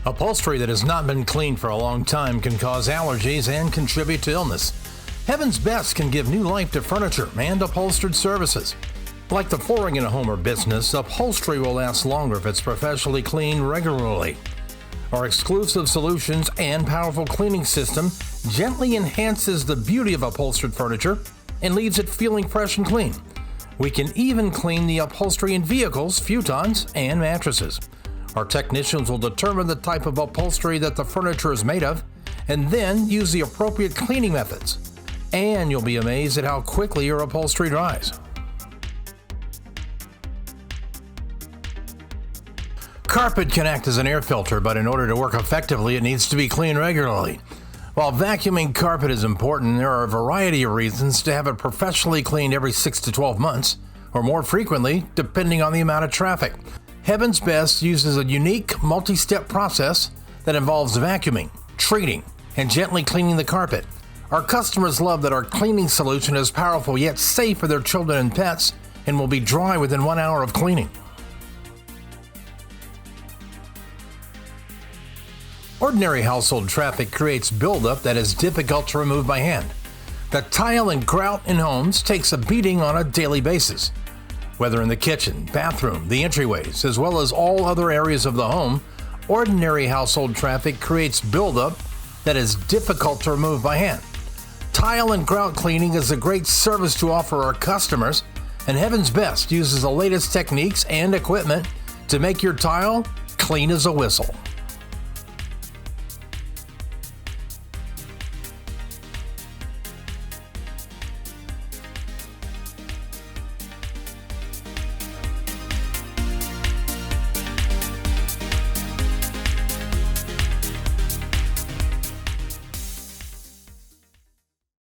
Upholstery that has not been cleaned for a long time can cause allergies and contribute to illness. HeavensBest can give new life to furniture and upholstered services. Like the flooring in a home or business, upholstery will last longer if it's professionally cleaned regularly. Our exclusive solutions and powerful cleaning system gently enhances the beauty of upholstered furniture and leaves it feeling fresh and clean. We can even clean the upholstery in vehicles, futons, and mattresses. Our technicians will determine the type of upholstery that the furniture is made of and then use the appropriate cleaning methods. And you'll be amazed at how quickly your upholstery dries. Carpet can act as an air filter, but in order to work effectively, it needs to be cleaned regularly. While vacuuming carpet is important, there are a variety of reasons to have it professionally cleaned every 6 to 12 months, or more frequently, depending on the amount of traffic. HeavensBest uses a unique multi-step process that involves vacuuming, treating, and gently cleaning the carpet. Our customers love that our cleaning solution is powerful yet safe for their children and pets and will be dry within 1 hour of cleaning. Ordinary household traffic creates buildup that is difficult to remove by hand. The tile and grout in homes takes a beating on a daily basis. Whether in the kitchen, bathroom, the entryways, as well as all other areas of the home, ordinary household traffic creates buildup that is difficult to remove by hand. Tile and grout cleaning is a great service to offer our customers, and HeavensBest uses the latest techniques and equipment to make your tile clean as a whistle.